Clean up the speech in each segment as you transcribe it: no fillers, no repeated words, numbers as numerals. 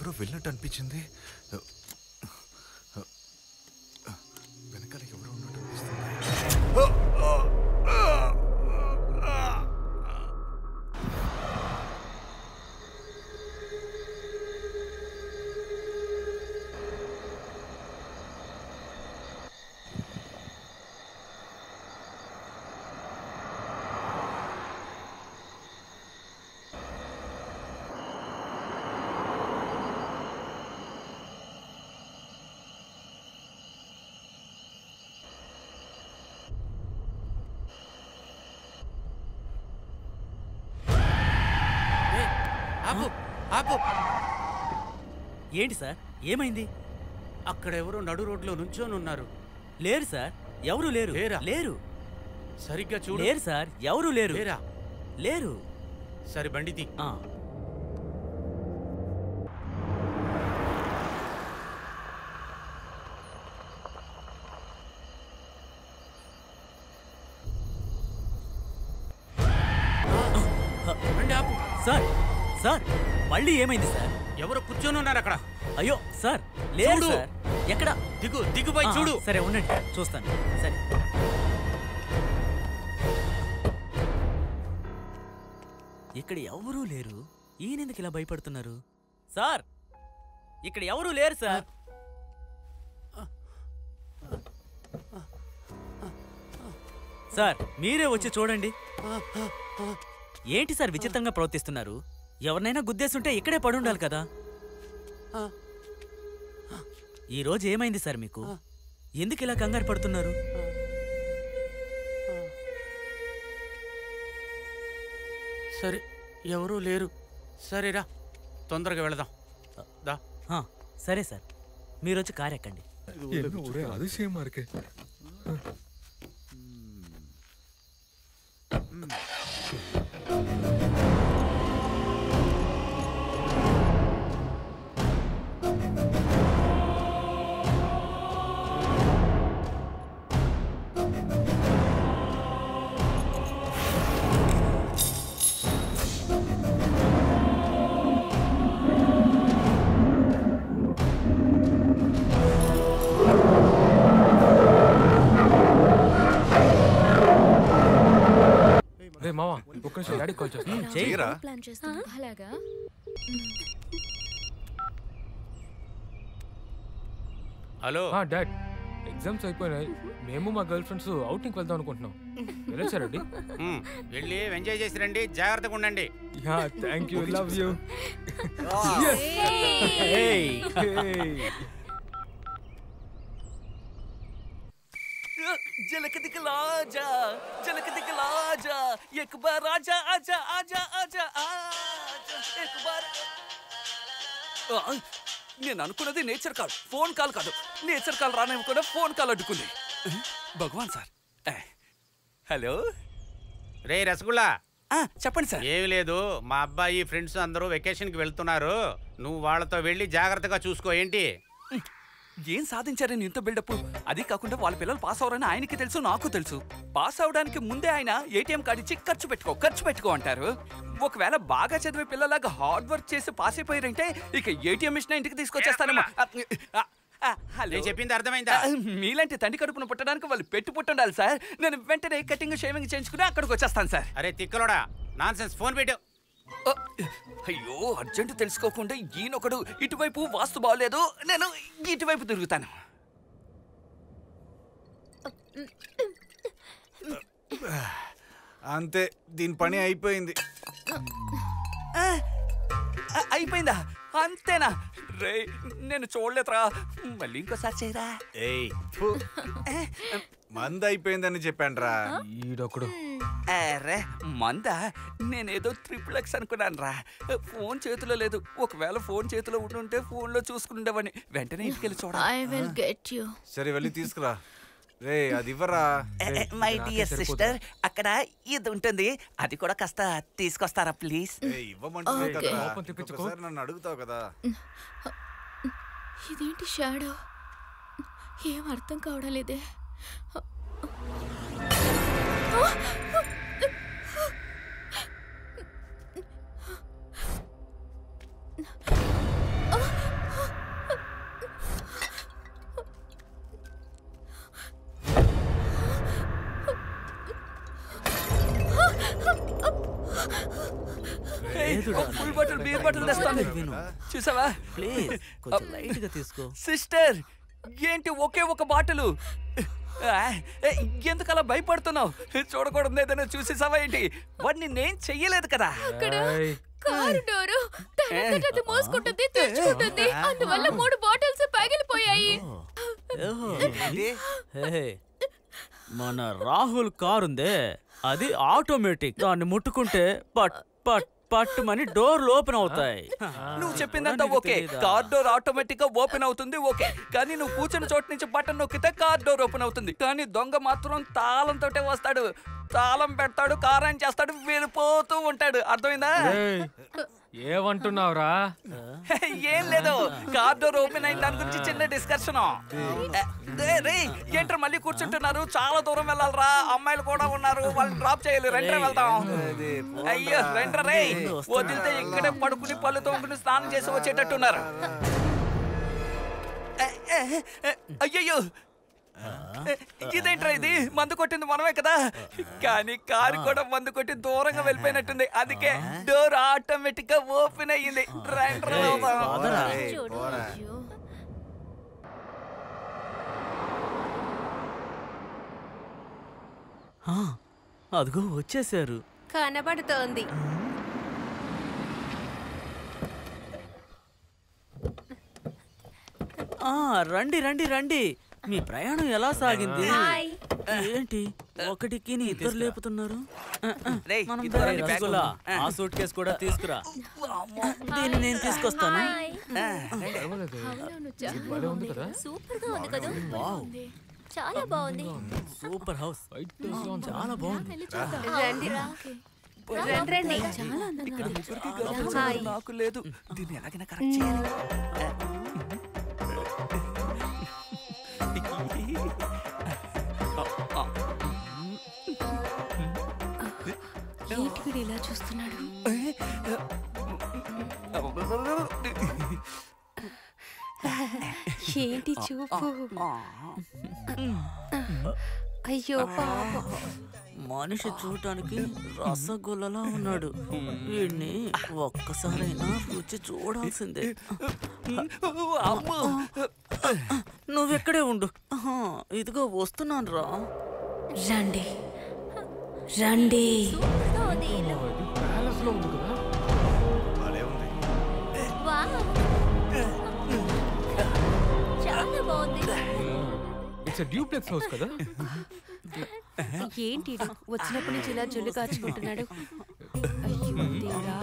ఎవరో వెళ్ళినట్టు అనిపించింది. వెనకాల ఎవరో ఉన్నట్టు అనిపిస్తుంది. ఏంటి సార్, ఏమైంది? అక్కడెవరో నడు రోడ్లో నుంచొని ఉన్నారు. లేరు సార్, ఎవరు లేరు. లేరు. సరిగ్గా చూడు. లేరు సార్, ఎవరు లేరు. లేరు. సరే బండిది. సార్ సార్ మళ్ళీ ఏమైంది సార్? ఎవరో కూర్చొని ఉన్నారు అక్కడ. అయ్యో సార్, లేరు సార్. ఎక్కడ? దిగుపై చూడు. సరే ఉండండి, చూస్తాను. సరే. ఇక్కడ ఎవరూ లేరు. ఈయనెందుకు ఇలా భయపడుతున్నారు? సార్, ఇక్కడ ఎవరూ లేరు సార్. సార్, మీరే వచ్చి చూడండి. ఏంటి సార్ విచిత్రంగా ప్రవర్తిస్తున్నారు? ఎవరినైనా గుద్దేస్తుంటే ఇక్కడే పడుండాలి కదా. ఈరోజు ఏమైంది సార్ మీకు? ఎందుకు ఇలా కంగారు పడుతున్నారు? సరే, ఎవరూ లేరు. సరేరా, తొందరగా వెళదాం. సరే సార్, మీరొచ్చి కారు ఎక్కండి. அதிசயமா இருக்கு. మావా ఒక్క నిమిషం డాడీ కాల్ చేస్తాను. హలో డాడ్, ఎగ్జామ్స్ అయిపోయినాయి. మేము మా గర్ల్ ఫ్రెండ్స్ అవుటింగ్ వెళ్దాం అనుకుంటున్నాం. వెళ్ళొచ్చారండి? వెళ్ళి ఎంజాయ్ చేసి రండి. జాగ్రత్తగా ఉండండి. Thank you, love you. झलक दिखला जा, झलक दिखला जा, एक बार आजा आजा आजा आजा आजा एक बार. నేను అనుకున్నది నేచర్ కాల్, ఫోన్ కాల్ కాదు. నేచర్ కాల్ రానివ్వకుండా ఫోన్ కాల్ అడ్డుకుంది. భగవాన్ సార్. హలో రే రసగుల్లా, చెప్పండి సార్. ఏమి లేదు, మా అబ్బాయి ఫ్రెండ్స్ అందరూ వెకేషన్కి వెళ్తున్నారు. నువ్వు వాళ్ళతో వెళ్ళి జాగ్రత్తగా చూసుకో. ఏంటి ఏం సాధించారని ఇంత బిల్డప్? అది కాకుండా వాళ్ళ పిల్లలు పాస్ అవరని ఆయనకి తెలుసు, నాకు తెలుసు. పాస్ అవడానికి ముందే ఆయన ఏటీఎం కార్డు ఇచ్చి ఖర్చు పెట్టుకో అంటారు. ఒకవేళ బాగా చదివే పిల్లలాగా హార్డ్ వర్క్ చేసి పాస్ అయిపోయారంటే ఇక ఏటీఎం మిషన్ ఇంటికి తీసుకొచ్చేస్తానేమో. చెప్పింది అర్థమైందా? మీలాంటి తండ్రి కడుపును పుట్టడానికి వాళ్ళు పుట్టుండాలి సార్. నేను వెంటనే కటింగ్ షేవింగ్ చేయించుకుని అక్కడికి వచ్చేస్తాను సార్. అరే తిక్కలోడా, నాన్సెన్స్, ఫోన్ పెట్టు. అయ్యో, అర్జెంట్ తెలుసుకోకుండా ఈయనొకడు ఇటువైపు వాస్తు బాగోలేదు, నేను ఇటువైపు తిరుగుతాను. అంతే, దీని పని అయిపోయింది. అయిపోయిందా? అంతేనా? రే, నేను చూడలేదురా. మళ్ళీ ఇంకోసారి చేయరా. మంది అయిపోయిందని చెప్పానురా. ఈడొకడు. అరే మందా? నేనేదో XXX అనుకున్నాను రా. ఫోన్ చేతిలో లేదు. ఒకవేళ ఫోన్ చేతిలో ఉండుంటే ఫోన్లో చూసుకుండేవాడిని. వెంటనే ఇంటికెళ్ళి చూడాలి. సరే వెళ్ళి తీసుకురా. రే అది ఇవ్వరా. మై డియర్ సిస్టర్, అక్కడ ఇది ఉంటుంది, అది కూడా కాస్త తీసుకొస్తారా ప్లీజ్? ఇవ్వమంటున్నా కదా, నన్ను అడుగుతావు కదా. ఇదేంటి షాడో? ఏం అర్థం కావడం లేదే. ఫుల్ బాటిల్ బీర్ బాటిల్ తెస్తాను. చూసావా? ప్లీజ్ కొంచెం లైట్ గా తీసుకో. సిస్టర్, ఏంటి ఒకే ఒక బాటిల్? ఎందుకలా భయపడుతున్నావు? చూడకూడదు ఏదైనా చూసేసావా ఏంటి? వాడిని నేను చెయ్యలేదు కదా. కారు డోరు తనంతట అది మోసుకుంటుంది, తెచ్చుకుంటుంది. అందువల్ల 3 బాటిల్స్ పగిలిపోయాయి. మన రాహుల్ కారుందే, అది ఆటోమేటిక్. దాన్ని ముట్టుకుంటే పట్ పట్ పట్టుమని డోర్లు ఓపెన్ అవుతాయి. నువ్వు చెప్పిందంతా ఓకే. కార్ డోర్ ఆటోమేటిక్ గా ఓపెన్ అవుతుంది, ఓకే. కానీ నువ్వు కూర్చున్న చోటు నుంచి బటన్ నొక్కితే కార్ డోర్ ఓపెన్ అవుతుంది. కానీ దొంగ మాత్రం తాళంతోటే వస్తాడు. తాళం పెడతాడు, కారం చేస్తాడు, వెళ్ళిపోతూ ఉంటాడు. అర్థమైందా? ఏమంటున్నావురా? ఏం లేదు, కార్ డోర్ ఓపెన్ అయిన దాని గురించి చిన్న డిస్కషన్. ఏంట్రా మళ్ళీ కూర్చుంటున్నారు? చాలా దూరం వెళ్ళాలరా, అమ్మాయిలు కూడా ఉన్నారు, వాళ్ళని డ్రాప్ చేయాలి. రెంట్రా వెళ్దాం. అయ్యో రెంట్రా రే, వదిలితే ఇక్కడే పడుకుని పళ్ళు తోముకుని స్నానం చేసి వచ్చేటట్టున్నారు. అయ్యయ్యో, ఇదేంట్రా ఇది? మందు కొట్టింది మనమే కదా. కానీ కారు కూడా మందు కొట్టి దూరంగా వెళ్ళిపోయినట్టుంది. అందుకే డోర్ ఆటోమేటిక్ గా ఓపెన్ అయ్యింది. అదిగో వచ్చేసారు. కనబడుతోంది. రండి రండి రండి. మీ ప్రయాణం ఎలా సాగింది? ఏంటి ఒకటికి ఇద్దరు లేపుతున్నారు? ఆ సూట్ కేసు కూడా తీసుకురా. దీన్ని నేను తీసుకొస్తాను. సూపర్ గా ఉంది కదా. చాలా బాగుంది. సూపర్ హౌస్, చాలా బాగుంది. రండి. చాలా అందంగా నాకు లేదు. దీన్ని ఎలాగైనా కరెక్ట్ చేయాలి. ఏంటి వీడు ఇలా చూస్తున్నాడు? ఏంటి చూపు? అయ్యో పాపం. మనిషి చూడటానికి రసగుల్లలా ఉన్నాడు. వీడిని ఒక్కసారైనా రుచి చూడాల్సిందే. నువ్వెక్కడే ఉండు. ఇదిగో వస్తున్నాను రా. రండి రండి. చాలా బాగుంది. ఇట్స్ డ్యూప్లెక్స్ హౌస్ కదా. ఏంటి వచ్చినప్పటి నుంచి ఇలా జొల్లు కాచుకుంటున్నాడు? అయ్యో దేవుడా.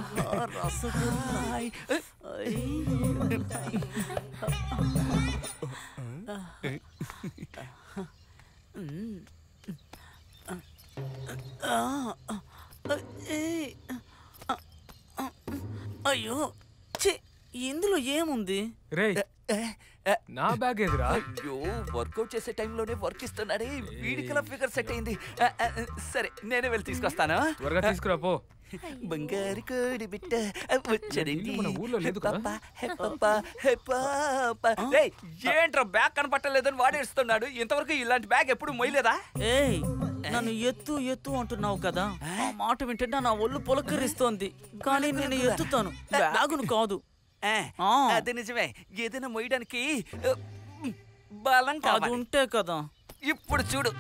అయ్యో ఇందులో ఏముంది? రే, నా బ్యాగ్ ఎదురా. అయ్యో, వర్కౌట్ చేసే టైంలోనే వర్క్ ఇస్తున్నాడే. వీడికలా ఫిగర్ సెట్ అయింది. సరే నేనే వెళ్ళి తీసుకొస్తాను. త్వరగా తీసుకురా పో. బంగారు కోడి బిడ్డ వచ్చరింది. మన ఊర్లో లేదు కదా. ఏంట్రా బ్యాగ్ కనపట్టలేదని వాడేస్తున్నాడు. ఇంతవరకు ఇలాంటి బ్యాగ్ ఎప్పుడు మొయ్యలేదా? ఏయ్, నన్ను ఎత్తు ఎత్తు అంటున్నావు కదా. ఆ మాట వింటే నా ఒళ్ళు పులకరిస్తోంది. కానీ నేను ఎత్తుతాను, బ్యాగును కాదు. అది నిజమే. ఏదైనా మొయ్యడానికి బలం కాదు ఉంటే కదా. ఇప్పుడు చూడు.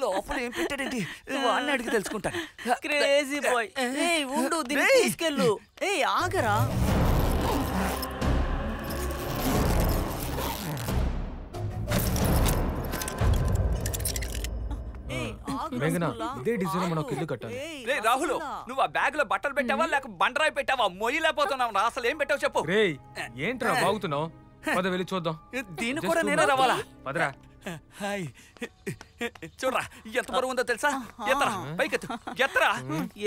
లోపల ఏం పెట్టాడండి? వాడిని అడిగి తెలుసుకుంటాను. Crazy boy. ఉండు, దీన్ని తీసుకెళ్ళు. ఆగరా. ఇదే డిజైన్ మనం ఇల్లు కట్టాలి. రే రాహుల్, నువ్వు ఆ బ్యాగ్ లో బట్టలు పెట్టావా లేక బండరాయి పెట్టావా? మొయ్యలేకపోతున్నావు. అసలు ఏం పెట్టావు చెప్పు. రే, ఏంట్రా బాగుతున్నావు? పద వెళ్ళి చూద్దాం. దీన్ని కూడా నేనే రావాలా? పదరా. హాయ్, చూడరా ఎంత బరువు ఉందో తెలుసా? ఎత్తరా, పైకెత్తు, ఎత్తరా.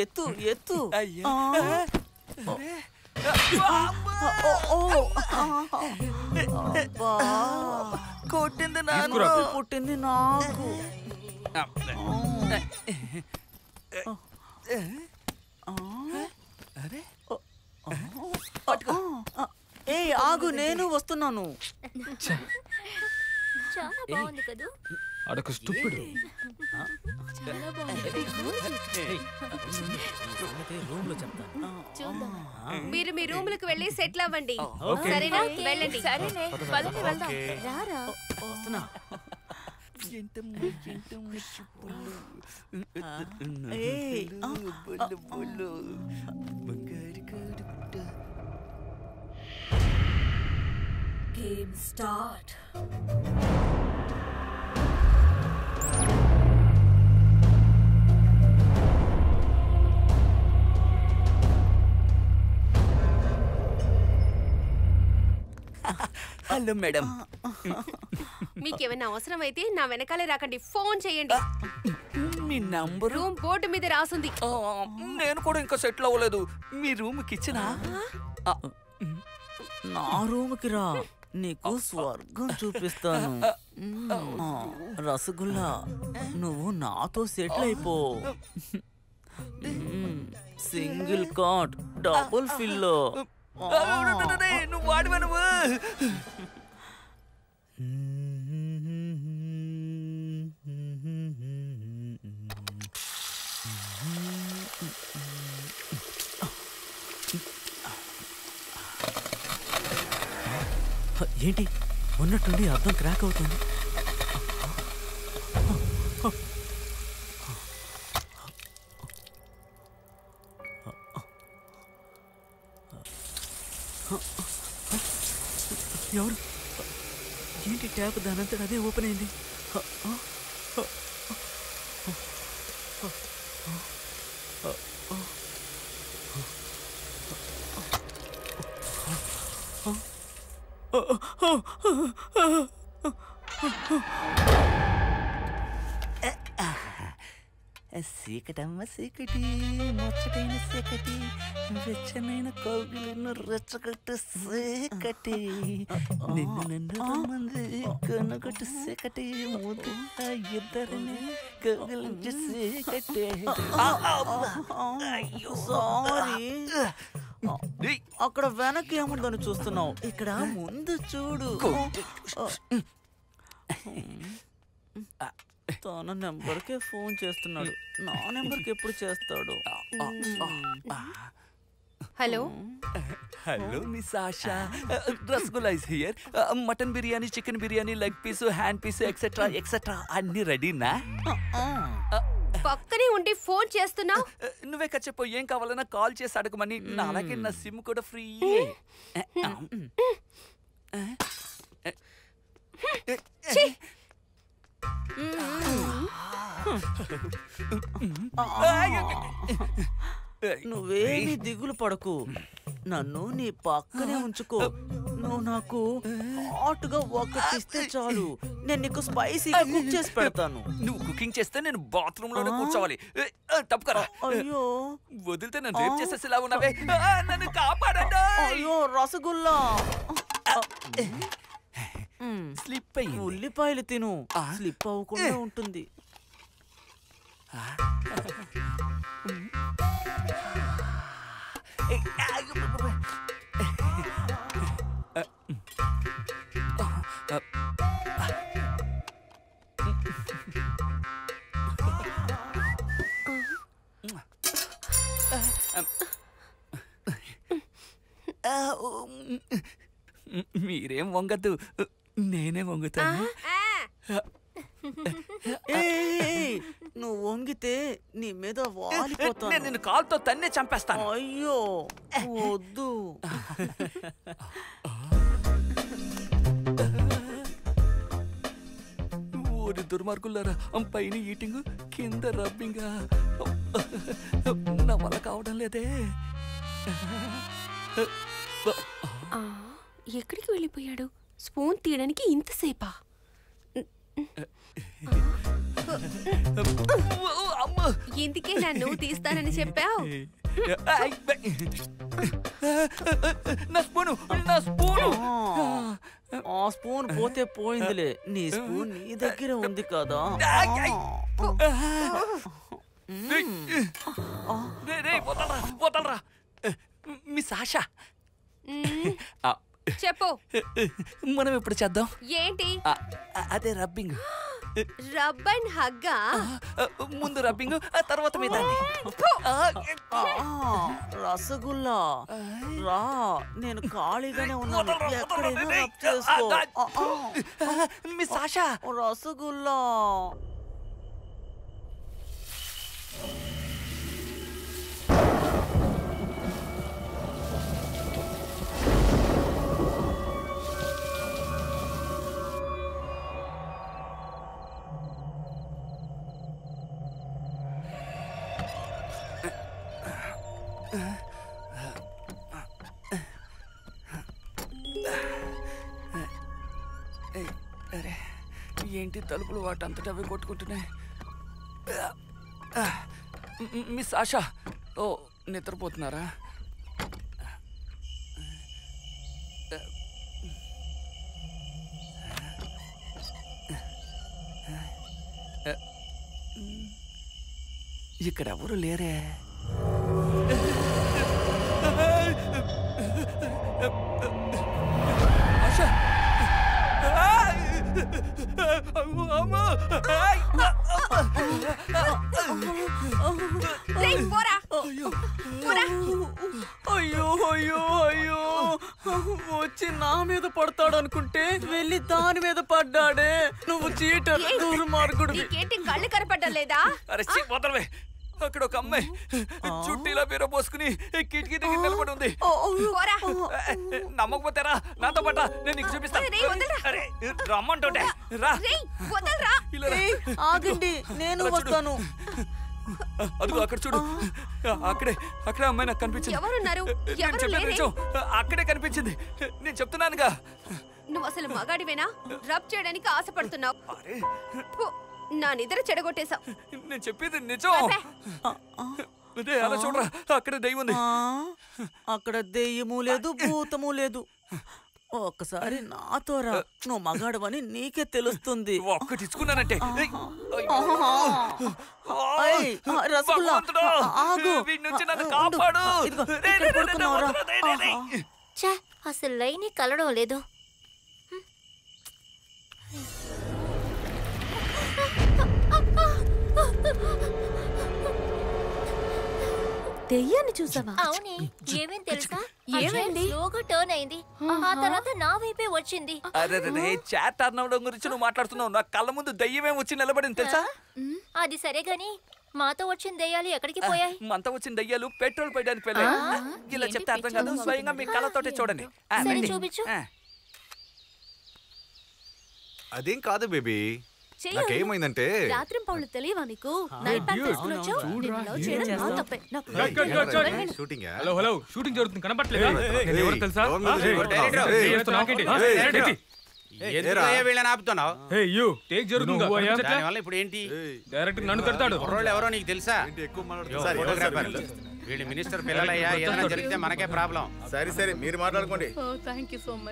ఎత్తు ఎత్తు. అయ్యా, కొట్టింది నాకు, పుట్టింది నాకు. ఆగు, నేను వస్తున్నాను. చాలా బాగుంది కదా. అడొక స్టూపిడ్. చాలా బాగుంది. రూమ్ లో చెప్తాను. చూద్దాం. మీరు మీ రూములకు వెళ్ళి సెటిల్ అవ్వండి. ఓకే. సరేనా? వెళ్ళండి. సరేనే పదండి వెళ్దాం. రారా. వస్తున్నా. Game start. Hello madam. మీకేమైనా అవసరం అయితే నా వెనకాలే రాకండి. ఫోన్ చేయండి. మీ నంబరు రూమ్ బోర్డు మీద రాసుంది. నేను కూడా ఇంకా సెటిల్ అవ్వలేదు. మీ రూమ్ కిచెనా? నా రూమ్కి రా, నీకు స్వర్గం చూపిస్తాను. రసగుల్లా, నువ్వు నాతో సెటిల్ అయిపో. Single cot, double pillow. నువ్వు వాడివా నువ్వు? ఏంటి ఉన్నట్టుండి అర్థం క్రాక్ అవుతుంది. ఎవరు? ఏంటి ట్యాప్ దానంతట అదే ఓపెన్ అయింది? సీకటమ్మ సీకటి, ముచ్చటైన సీకటి, వెచ్చనైన కౌగిలిను రెచ్చగొట్టు సీకటి, నిన్ను నన్ను రమ్మంది కనుగొట్టు సీకటి, ముద్దు ఇద్దరిని కౌగిలించి సీకటి. సారీ, అక్కడ వెనక్కి ఏముందని చూస్తున్నావు? ఇక్కడ ముందు చూడు. తన నెంబర్కే ఫోన్ చేస్తున్నాడు, నా నెంబర్కి ఎప్పుడు చేస్తాడు? Hello. Hello miss Asha, rasgulla is here. Mutton biryani, chicken biryani, leg piece, hand piece etcetera etcetera అన్ని రెడీనా? పక్కనే ఉండి ఫోన్ చేస్తున్నావు. నువ్వే చెప్పు, ఏం కావాలన్నా కాల్ చేసి అడగమని. నా అలాగే నా సిమ్ కూడా ఫ్రీ. నువ్వేమి దిగులు పడకు, నన్ను నీ పక్కనే ఉంచుకో. నువ్వు నాకు హాట్గా ఒకటిస్తే చాలు, నేను నీకు స్పైసీగా కుక్ చేసి పెడతాను. నువ్వు కుకింగ్ చేస్తే నేను బాత్రూమ్ లోనే కూర్చోవాలి. తప్పుకరా. అయ్యో, వదిలితే నన్ను రేప్ చేసేసేలా ఉన్నావే. నన్ను కాపాడండి. అయ్యో రసగుల్లా, స్లిప్ అయ్యి. ఉల్లిపాయలు తిను, స్లిప్ అవ్వకుండా ఉంటుంది. మీరేం వంగద్దు, నేనే వంగుతాను. నువ్వు వంగితే నీ మీద వాలిపోతాను. నేను నిన్ను కాల్తో తన్నే చంపేస్తాను. అయ్యో వద్దు. ఓరి దుర్మార్గులారా, పైన ఈటింగ్ కింద రబ్బింగ్, నా వల్ల కావడం లేదే. ఎక్కడికి వెళ్ళిపోయాడు? స్పూన్ తీయడానికి ఇంతసేపా? ఇందుకే నన్ను తీస్తానని చెప్పావు. నా స్పూను, నా స్పూను. ఆ స్పూన్ పోతే పోయిందిలే, నీ స్పూన్ నీ దగ్గర ఉంది కదా. వదలరా, వదలరా. మిస్ ఆశా, చెప్పు. మనం ఎప్పుడు చేద్దాం? ఏంటి? అదే రబ్బింగ్. Rub and హగ్గా? ముందు రబ్బింగ్, తర్వాత మీద. రసగుల్లా రా, నేను ఖాళీగానే ఉన్నాను, ఎక్కడైనా రబ్ చేసుకో. మిస్ ఆశా, రసగుల్లా. ఏంటి తలుపులు వాటంతటా అవి కొట్టుకుంటున్నాయి? మిస్ ఆశా, ఓ నిద్రపోతున్నారా? ఇక్కడ ఎవరు లేరే. ఆశా, అయ్యో అయ్యో అయ్యో, వచ్చి నా మీద పడతాడు అనుకుంటే వెళ్ళి దాని మీద పడ్డాడే. నువ్వు చీటర్, దుర్మార్గుడు. నీకేంటి కళ్ళు కనపడ్డలేదా? అరే వదలవే. అక్కడ ఒక అమ్మాయి చుట్టీలా బీర పోసుకుని కిటికీ దగ్గర నిలబడి ఉంది. నమ్మకపోతేరా నాతో పాట, నేను నీకు చూపిస్తాను. అరే రమ్మంటుంటే రా. ఆగండి, నేను వస్తాను. అదిగో అక్కడ చూడు, అక్కడే అమ్మాయి నాకు కనిపించింది. ఎవరున్నారు? నేను చెప్పిన నిజం, అక్కడే కనిపించింది. నేను చెప్తున్నానుగా. నువ్వు అసలు మగాడివేనా? రబ్ చేయడానికి ఆశపడుతున్నావు. నా నిద్ర చెడగొట్టేశావు. నేను చెప్పేది నిజం. అలా చూడరా, అక్కడ దెయ్యం ఉంది. అక్కడ దెయ్యము లేదు, భూతము లేదు. ఒక్కసారి నాతో రా, నువ్వు మగాడవని నీకే తెలుస్తుంది. ఒక్కటి ఇచ్చుకున్నానంటే రసగుల్లా ఆగు. అసలు లైన్ కలడం లేదు. దెయ్యాన్ని చూసావా? అవునే, ఏమేం తెలుసా? ఏమైంది? స్లోగా టర్న్ అయింది, ఆ తర్వాత నా వైపే వచ్చింది. అరే చాట్ టర్న్ అవడం గురించి నువ్వు మాట్లాడుతున్నావు. నా కళ్ళ ముందు దయ్యమే వచ్చి నిలబడింది తెలుసా? అది సరే గాని మాతో వచ్చిన దయ్యాలు ఎక్కడికి పోయాయి? మనతో వచ్చిన దయ్యాలు పెట్రోల్ పోయడానికి వెళ్ళాయి. ఇలా చెప్తే అర్థం కాదు, స్వయంగా మీ కళ్ళతోటే చూడండి. చూపించు. అదేం కాదు బేబీ, నాకేమైందంటే రాత్రి పౌళ్ళు తెలియవా నీకు? షూటింగ్ హలో షూటింగ్ జరుగుతుంది, కనపట్లేదా? తెలుసా? వీళ్ళని ఆపుతున్నావు? ఇప్పుడు ఏంటి? డైరెక్టర్ నన్ను కడతాడు. ఎవరో నీకు తెలుసా? వీళ్ళు మినిస్టర్ పిల్లలయ్యా, ఏదైనా జరిగితే మనకే ప్రాబ్లం. సరే మీరు మాట్లాడుకోండి.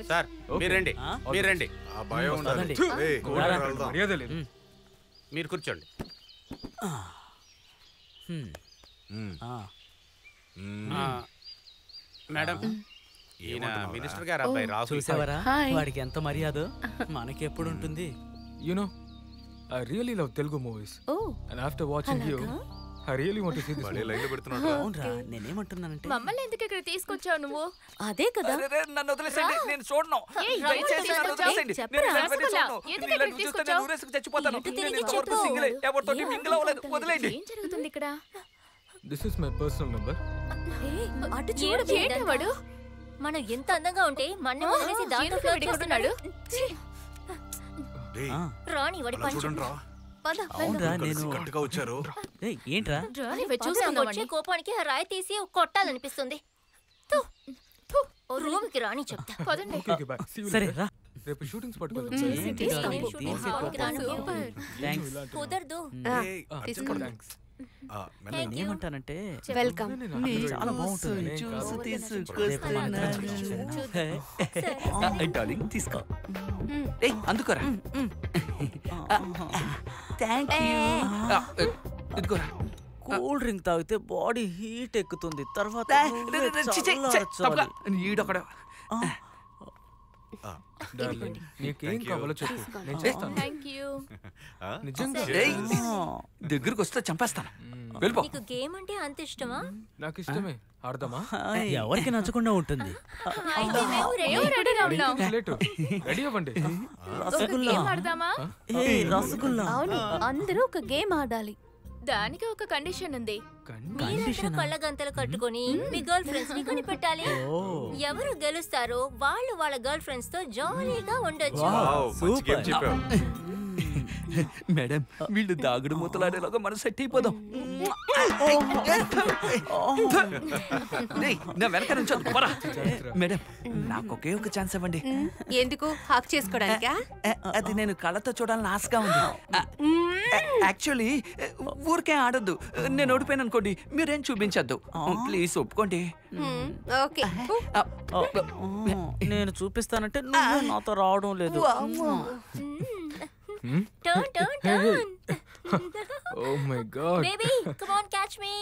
సార్ మీరు రండి, మీరు రండి. మీరు కూర్చోండి. మేడం, ఈయన మినిస్టర్ గారు అబ్బాయి రాహుల్. చూసావరా వాడికి ఎంత మర్యాద, మనకెప్పుడు ఉంటుంది? You know, I really love Telugu movies. And after watching you, I really want to see this movie. లైన్లో పెడుతున్నాడు. అవునరా, నేనేమంటున్నానంటే మమ్మల్ని ఎందుకు ఇక్కడ తీసుకొచ్చావు నువ్వు? అదే కదా. నన్ను వదిలేసండి, నేను చూడను. దయచేసి నన్ను వదిలేసండి. నేను ఇలాంటివన్నీ చూడను. ఇలాంటివి చూస్తే నేను ఊరేసుకు చచ్చిపోతాను. నేను ఇంతవరకు సింగిలే, ఎవరితోటి మింగిల్ అవ్వలేదు. వదిలేండి. ఏం జరుగుతుంది ఇక్కడ? This is my personal number. అటు చూడు, మనం ఎంత అందంగా ఉంటే మన వదిలేసి దాంతో ఫ్లోట్ చేస్తున్నాడు. రాణి వాడి పంచు. అవునరా, నేను కట్టుగా వచ్చారు. ఏంట్రా వచ్చే కోపానికి రాయి తీసి కొట్టాలనిపిస్తుంది. రూమ్ కి రాణి చెప్తా. పదండి. Okay, bye. See you సరే later. రా. రేపు షూటింగ్స్ పట్టుకోవాలి. కుదరదు. Thanks. నేనేమంటానంటే వెల్కమ్. చాలా బాగుంటుంది. డార్లింగ్ తీసుకో. అందుకోరా. ఇదిగోరా. కూల్ డ్రింక్ తాగితే బాడీ హీట్ ఎక్కుతుంది, తర్వాత ఈడొక్కడ. డార్లింగ్ నీకేం Thank you. కావాలో చెప్పు నేను చేస్తాను థ్యాంక్ యూ నిజంగా ఏయ్, దగ్గరకు వస్తే చంపేస్తాను వెళ్ళిపో నీకు గేమ్ అంటే అంత ఇష్టమా? నాకు ఇష్టమే ఆడదామా ఎవరికి నచ్చకుండా ఉంటుంది. అయితే మేము మేము రెడీగా ఉన్నాం. లేటు రెడీ అవ్వండి రసగుల్లా. గేమ్ ఆడదామా? ఏయ్, రసగుల్లా. అవును అందరూ ఒక గేమ్ ఆడాలి. దానికి ఒక కండిషన్ ఉంది. మీరందరూ కళ్ళగంతలు కట్టుకొని మీ గర్ల్ ఫ్రెండ్స్ ని కనిపెట్టాలి. ఎవరు గెలుస్తారో వాళ్ళు వాళ్ళ గర్ల్ ఫ్రెండ్స్ తో జాలీగా ఉండొచ్చు. వావ్, మంచి గేమ్ చెప్పావు. మేడం వీళ్ళు దాగుడు మూతలాడేలాగా మనం సెట్ అయిపోదాం. నా వెనక నుంచి మేడం నాకు ఒకే ఒక ఛాన్స్ ఇవ్వండి. ఎందుకు హాక్ చేసుకోవడానికా? అది నేను కళ్ళతో చూడాలని ఆశగా ఉంది. యాక్చువల్లీ ఊరికే ఆడద్దు. నేను ఓడిపోయాను అనుకోండి మీరేం చూపించద్దు. ప్లీజ్ ఒప్పుకోండి. ఓకే నేను చూపిస్తానంటే నువ్వు నాతో రావడం లేదు. Turn turn turn. Oh my god baby come on catch me.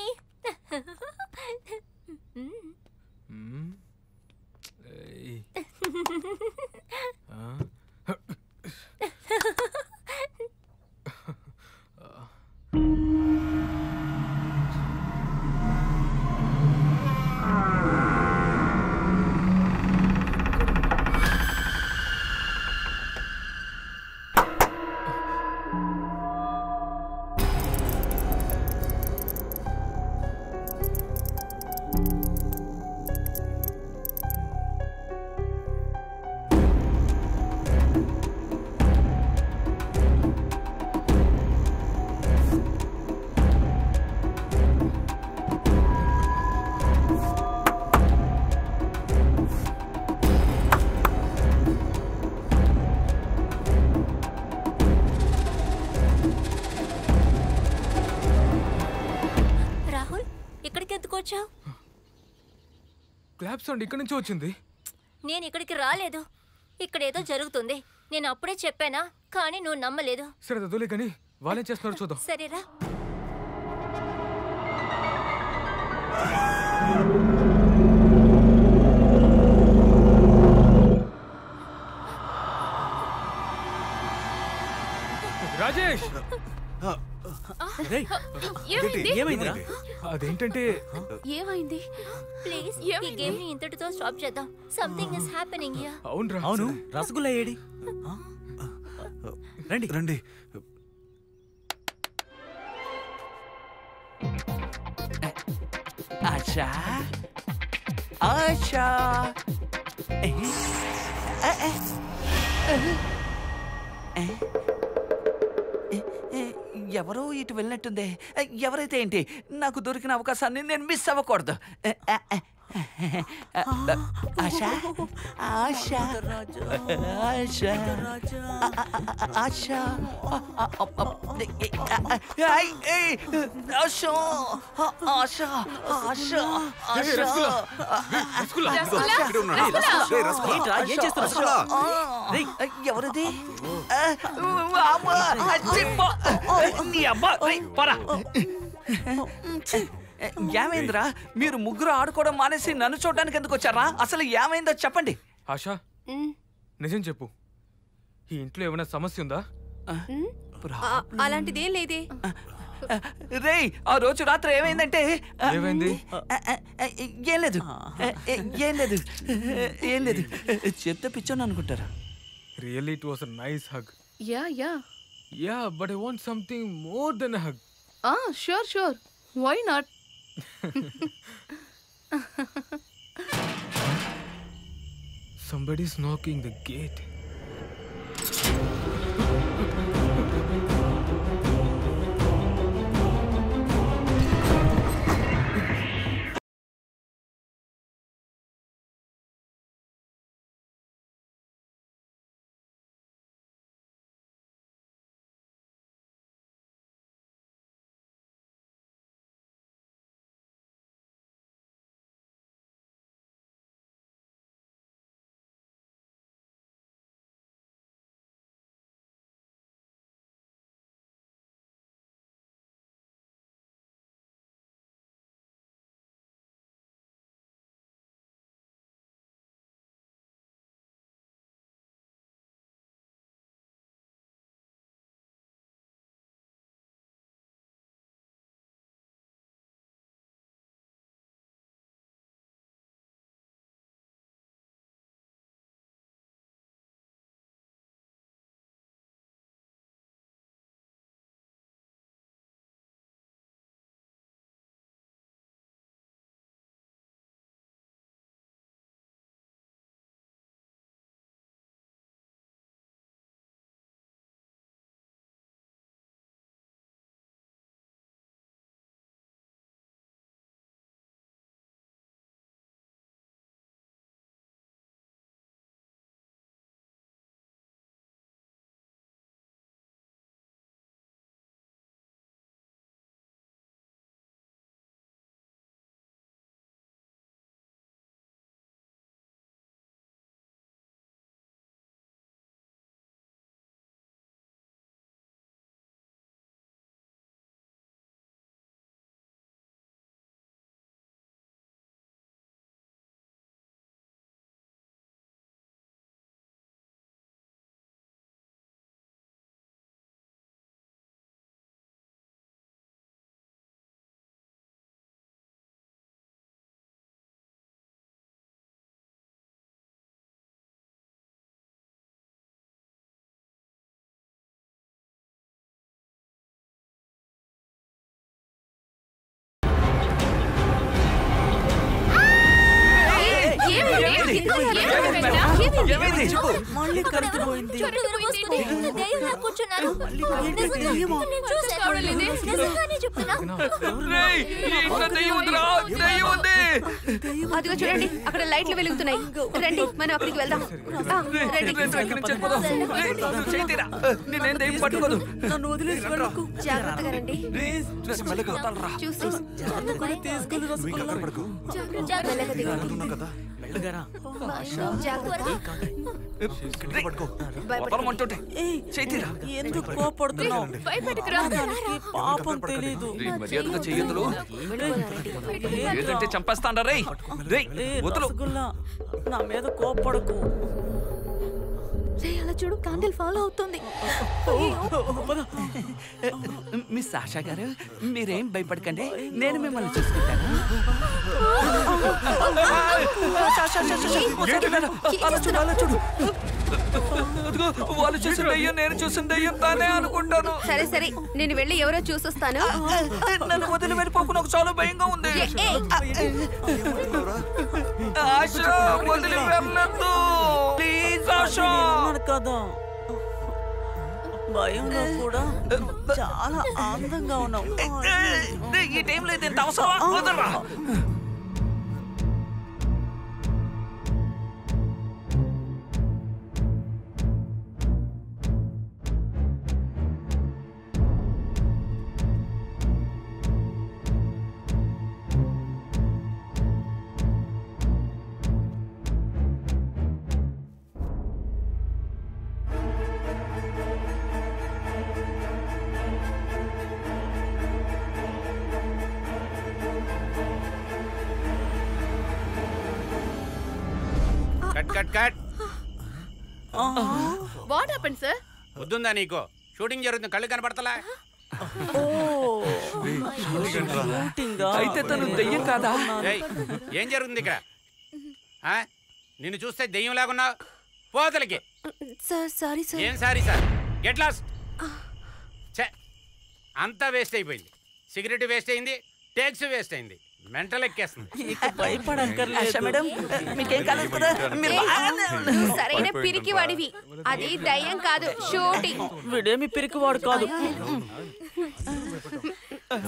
Rahul ఇక్కడికి ఎందుకు వచ్చావు? క్లాప్ సౌండ్ ఇక్కడి నుంచి వచ్చింది. నేను ఇక్కడికి రాలేదు. ఇక్కడ ఏదో జరుగుతుంది. నేను అప్పుడే చెప్పానా, కానీ నువ్వు నమ్మలేదు. సరే వదిలే కానీ వాళ్ళేం చేస్తున్నారు చూద్దాం. సరేరా. రాజేష్ ఏమైంది? ఏమైందిరా? అదేంటంటే ఏమైంది? ప్లీజ్ ఈ గేమ్ ని ఇంతటితో స్టాప్ చేద్దాం. Something is happening here. అవునరా అవును రసగుల్లా ఏడి? రండి రండి. ఆశా ఆశా ఎవరో ఇటు వెళ్ళినట్టుంది. ఎవరైతే ఏంటి నాకు దొరికిన అవకాశాన్ని నేను మిస్ అవ్వకూడదు. ఆశా ఆశా ఆశా ఆశా ఆశా ఆశా ఆశా ఇక్కడే ఉన్నాడు. రేయ్, రసగుల్లా. ఏంట్రా, ఏం చేస్తున్నావు? రసగుల్లా. ఎవరిది? నీ అబ్బా పరా. ఏమైందిరా? మీరు ముగ్గురు ఆడుకోవడం మానేసి నన్ను చూడడానికి ఎందుకు వచ్చారా? అసలు ఏమైందో చెప్పండి. ఆశా నిజం చెప్పు, ఈ ఇంట్లో ఏమైనా సమస్య ఉందా? అలాంటిదేం లేదే. రేయ్ ఆ రోజు రాత్రి ఏమైందంటే ఏమైంది? ఏం లేదు ఏం లేదు ఏం లేదు. చెత్త పిచ్చోని అనుకుంటారా? Really it was a nice hug. Yeah but I want something more than a hug. Sure why not? Somebody's knocking the gate. మళ్ళీ కరెంట్ పోయింది. అదిగో చూడండి, అక్కడ లైట్లు వెలుగుతున్నాయి. రండి, మనం అక్కడికి వెళ్దాం. నన్ను వదిలేసి వెళ్ళకు. జాగ్రత్తగా రండి. చూసి ఎందుకు కోపడుతున్నావు? పాపం తెలీదు. చంపేస్తాండా రే. రసగుల్లా, నా మీద కోపడకు. అలా చూడు, క్యాండిల్ ఫాలో అవుతుంది. మిస్ ఆశా గారు, మీరేం భయపడకండి, నేను మిమ్మల్ని చూసుకుంటాను. చూడు, వాళ్ళు చూసిన దయ్యం నేను చూసిన దయ్యం తానే అనుకుంటాను. సరే సరే, నేను వెళ్ళి ఎవరో చూసొస్తాను. నన్ను వదిలి వెళ్ళిపోకు, నాకు చాలా భయంగా ఉంది. ఆశా, వదిలి వెళ్ళొద్దు ప్లీజ్ ఆశా. కదా, భయంలో కూడా చాలా ఆనందంగా ఉన్నావు. ఈ టైంలో ఇది ఎంత అవసరమా? వదలరా. కట్. What happened sir? వద్దుందా నీకు? షూటింగ్ జరుగుతుంది, కళ్ళు కనపడతలా? అయితే తను దెయ్యం కాదా? ఏం జరుగుతుంది ఇక్కడ? నిన్ను చూస్తే దెయ్యం లాగున్నావు. పోతలకి. Sorry sir. ఏం సారీ సార్? Get lost. అంతా వేస్ట్ అయిపోయింది. సిగరెట్ వేస్ట్ అయింది, టేక్స్ వేస్ట్ అయింది, మెంటల్ ఎక్కేస్తుంది. సరైన పిరికి వాడివి. అది దయ్యం కాదు, షూటింగ్. వీడేమి పిరికివాడు కాదు.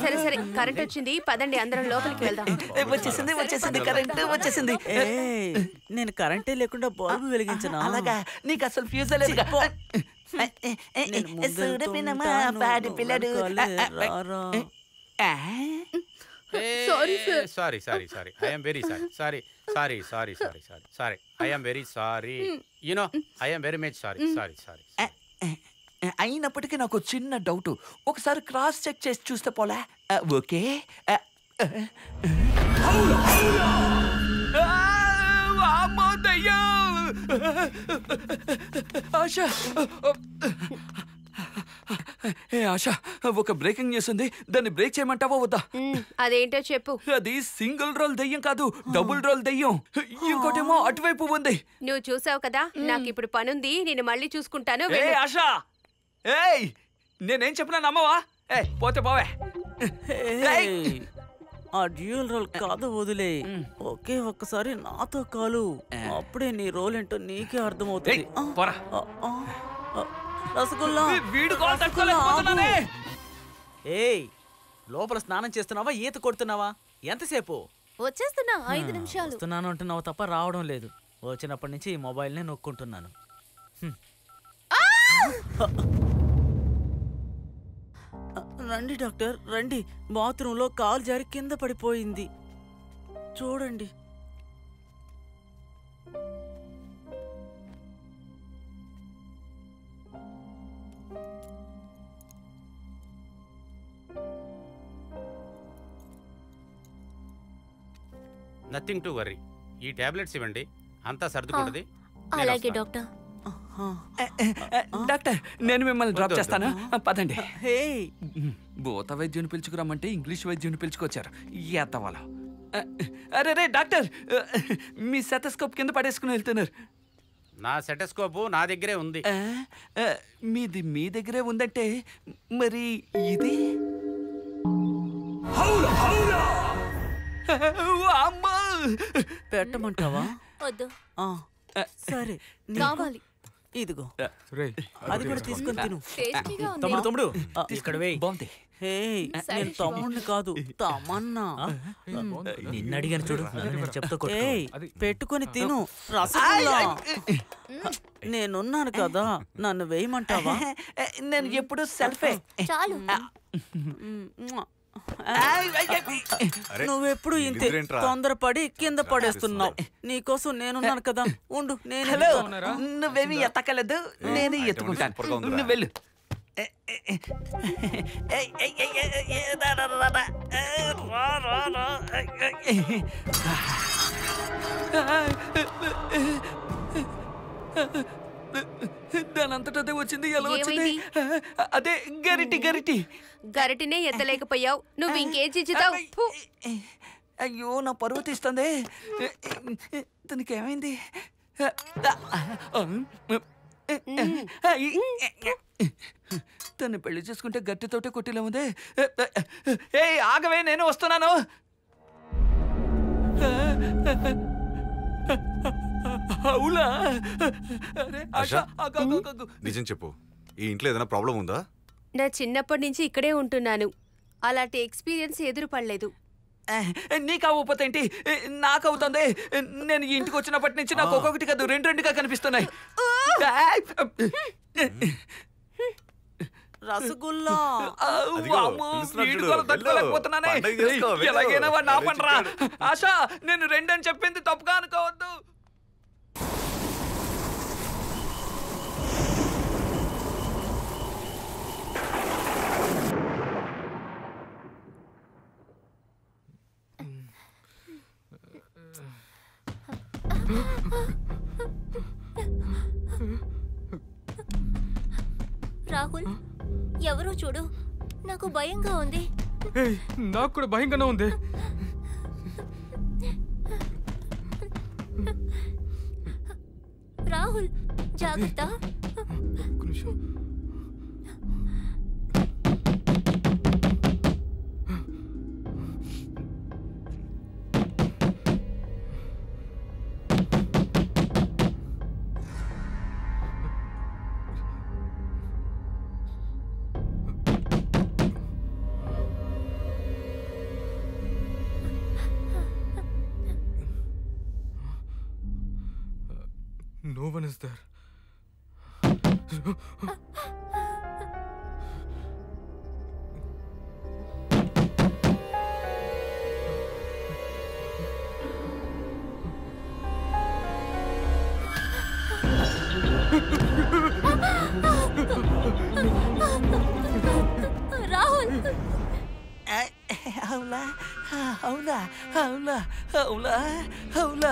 సరే సరే, కరెంట్ వచ్చింది, పదండి అందరం లోపలికి వెళ్దాం. వచ్చేసింది కరెంట్ వచ్చేసింది. నేను కరెంటే లేకుండా బల్బు వెలిగించను. అలాగా, నీకు అసలు ఫ్యూజ్ లేదు. Sorry I am very sorry. I am very sorry. You know, I am very much sorry. అయినప్పటికీ నాకు చిన్న డౌట్, ఒకసారి క్రాస్ చెక్ చేసి చూస్తే పోలే? ఓకే. ఆశా, ఆశా, ఒక బ్రేకింగ్ న్యూస్ ఉంది, దాన్ని బ్రేక్ చేయమంటావా వద్దా? అదేంటో చెప్పు. అది సింగిల్ రోల్ దయ్యం కాదు, డబుల్ రోల్ దయ్యం. ఇంకోటేమో అటువైపు ఉంది. నువ్వు చూసావు కదా, నాకు ఇప్పుడు పనుంది, నేను మళ్ళీ చూసుకుంటాను. ఆశా, నేనేం చెప్పినా నమ్మవా? పోతే పోవే. ఆ డ్యూయల్ రోల్ కాదు, వదిలే. ఒకే ఒక్కసారి నాతో కాలు, అప్పుడే నీ రోల్ ఏంటో నీకే అర్థమవుతుంది. రసగుల్లా, లోపల స్నానం చేస్తున్నావా, ఈత కొడుతున్నావా? ఎంతసేపు? వచ్చేస్తున్నా, 5 నిమిషాలు. వస్తున్నాను అంటున్నావు తప్ప రావడం లేదు. వచ్చినప్పటి నుంచి ఈ మొబైల్నే నొక్కుంటున్నాను. రండి డాక్టర్, రండి. బాత్రూంలో కాలు జారి కింద పడిపోయింది, చూడండి. Nothing to worry. ఈ టాబ్లెట్స్ ఇవ్వండి, అంతా సర్దుకుంటది. అలాగే డాక్టర్. డాక్టర్, నేను మిమ్మల్ని డ్రాప్ చేస్తాను, పదండి. భూత వైద్యుని పిలుచుకురమ్మంటే ఇంగ్లీష్ వైద్యుని పిలుచుకొచ్చారు. ఎత్తవాల. అరే రే డాక్టర్, మీ సెటస్కోప్ కింద పడేసుకుని వెళ్తున్నారు. నా సెటస్కోపు నా దగ్గరే ఉంది. మీది మీ దగ్గరే ఉందంటే మరి ఇది? పెట్టమంటావా? వద్దు. సరే కావాలి. ఇదిగో రేయ్, అది కూడా తీసుకొని తిను. టేస్టీగా ఉంది. తమ్ముడు ఇక్కడ వేయి. బాగుంది. హే నేను తమ్ముడిని కాదు తమన్నా. నిన్ను అడిగాను చూడు, నేను చెప్తా కొట్టు. ఏయ్ పెట్టుకొని తిను రసగుల్లా. నేనున్నాను కదా, నన్ను వేయమంటావా? నేను ఎప్పుడు సెల్ఫే. చాలు. నువ్వెప్పుడు ఇంతే తొందరపడి కింద పడేస్తున్నావు. నీకోసం నేనున్నాను కదా, ఉండు. నేను హలో, నువ్వేమి ఎత్తకలేదు, నేనే ఎత్తుకుంటాను. నువ్వు వెళ్ళు. దానంతటదే వచ్చింది. ఎలా వచ్చింది? అదే గరిటి గరిటి. గరిటినే ఎత్తలేకపోయావు, నువ్వు ఇంకేం చిచ్చుతావు? అయ్యో, నా పరువు తీస్తుంది. తనకి ఏమైంది? తను పెళ్లి చేసుకుంటే గట్టితోటే కొట్టిలా ఉంది. ఏ ఆగవే, నేను వస్తున్నాను. అవులా? నిజం చెప్పు, ఈ ఇంట్లో ఏదైనా ప్రాబ్లం ఉందా? నా చిన్నప్పటి నుంచి ఇక్కడే ఉంటున్నాను, అలాంటి ఎక్స్పీరియన్స్ ఎదురుపడలేదు. నీకు అవ్వకపోతే ఏంటి, నాకు అవుతుంది. నేను ఈ ఇంటికి వచ్చినప్పటి నుంచి నాకు ఒక్కొక్కటి కాదు, రెండు రెండుగా కనిపిస్తున్నాయి. రసగుల్లా తట్టుకోలేకపోతున్నానే. ఎలాగైనా వాడు నా పండరా. ఆశా, నేను రెండని చెప్పింది తప్పుగా అనుకోవద్దు. రాహుల్, ఎవరో చూడు, నాకు భయంగా ఉంది. నాకు కూడా భయంగానే ఉంది. రాహుల్, జాగ్రత్త. No one is there. Rahul, అవులా అవులా అవులా అవులా అవులా.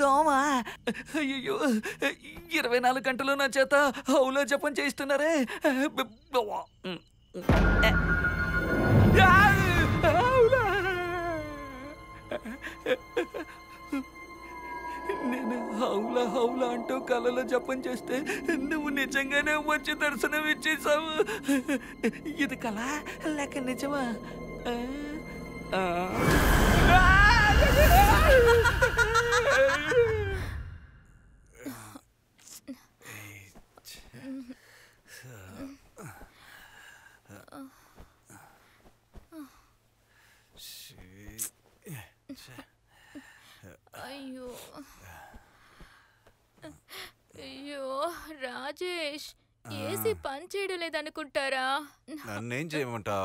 దోమా, అయ్యో, 24 గంటలు నా చేత హౌలా జపం చేయిస్తున్నారే. నేను హౌలా హౌలా అంటూ కలలో జపం చేస్తే నువ్వు నిజంగానే వచ్చి దర్శనం ఇచ్చేసావు. ఇది కళ లేక నిజమా? అయ్యో అయ్యో, రాజేష్, ఏసీ పని చేయడం లేదనుకుంటారా? నన్నేం చేయమంటా?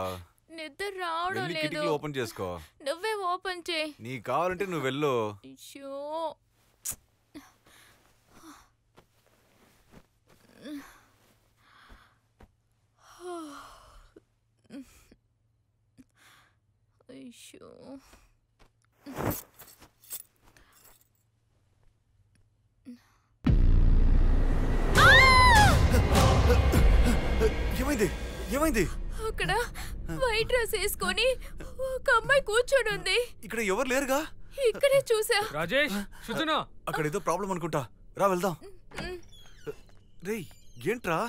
నిద్ర రావడం లేదు. కిటికీలు ఓపెన్ చేసుకో. నువ్వే ఓపెన్ చేయి. నీకు కావాలంటే నువ్వు వెళ్ళు. అయ్యో, అయ్యో. ఏమైంది? ఏమైంది? అక్కడ వైట్ డ్రెస్ వేసుకొని ఒక అమ్మాయి కూర్చొని ఉంది. ఇక్కడ ఎవరు లేరుగా? ఇక్కడే చూసా. రాజేష్, సుజన, అక్కడ ఏదో ప్రాబ్లం అనుకుంటా. రా వెళ్దాం. రేయ్, ఏంట్రా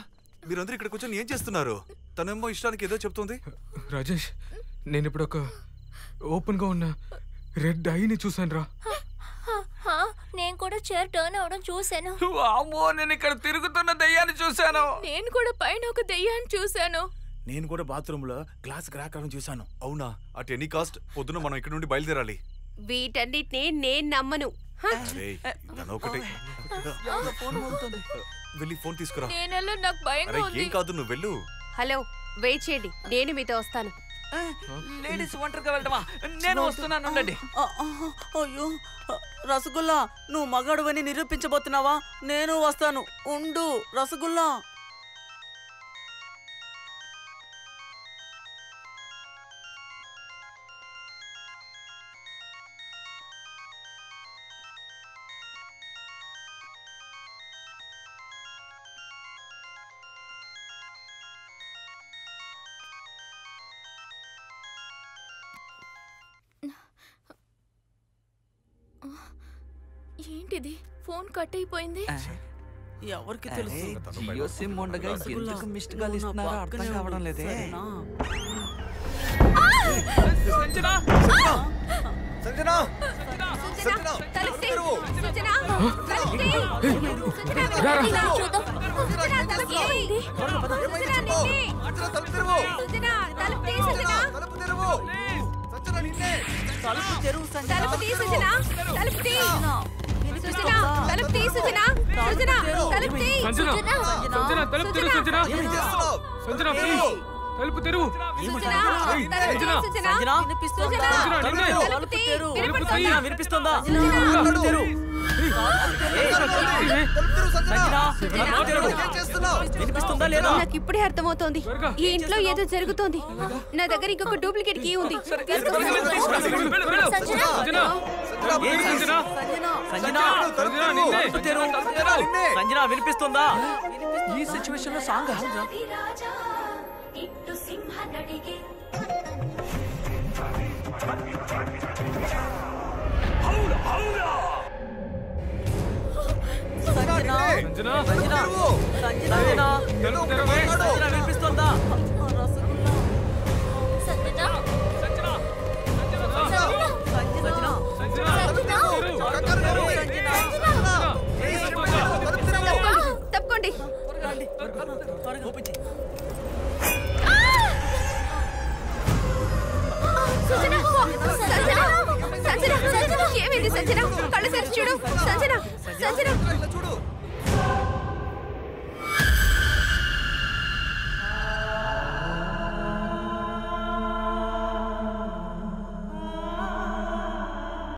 మీరందరూ ఇక్కడ కూర్చొని ఏం చేస్తున్నారు? తనేమో ఇష్టానికి ఏదో చెప్తుంది. రాజేష్, నేను ఇప్పుడు ఒక ఓపెన్ గా ఉన్న రెడ్ ఐని చూసాను రా. నేను కూడా చైర్ టర్న్ అవడం చూశాను. అమ్మో, నేను ఇక్కడ తిరుగుతున్న దయ్యాన్ని చూశాను. నేను కూడా పైన ఒక దయ్యాన్ని చూశాను. నేను కూడా బాత్రూమ్ లో గ్లాస్ క్రాక్ అవడం చూశాను. అవునా? అట్ ఎనీ కాస్ట్ పొద్దున మనం ఇక్కడ నుండి బయలుదేరాలి. వీటన్నిటిని నేను నమ్మను. ఒకటి వెళ్ళి ఫోన్ తీసుకురా. నేనెలా, నాకు భయంగా ఉంది. ఏం కాదు, నువ్వు వెళ్ళు. హలో, వెయిట్ చేయండి, నేను మీతో వస్తాను. లేడీస్ ఒంటరిగా వెళ్ళటమా? నేను వస్తున్నాను, ఉండండి. అయ్యో రసగుల్లా, నువ్వు మగాడువని నిరూపించబోతున్నావా? నేను వస్తాను, ఉండు రసగుల్లా. ఏంటిది? ఫోన్ కట్ అయిపోయింది. ఎవరికి తెలుసు? జియో సిమ్ ఉండగా ఎందుకు మిస్డ్ కాల్ ఇస్తున్నారో అర్థం కావడం లేదే. సంజన! సంజన! వినిపిస్తుందా? నాకు ఇప్పుడే అర్థమవుతోంది, ఈ ఇంట్లో ఏదో జరుగుతోంది. నా దగ్గర ఇంకొక డూప్లికేట్ కీ ఉంది. సంజన వినిపిస్తుందా? ఈ సిచ్యువేషన్ లో సాంగ్ వినిపిస్తుందా? తప్పకోండి. ఏమైంది సంజన? కళ్ళు తెరిచి చూడు. సంజన, సంజన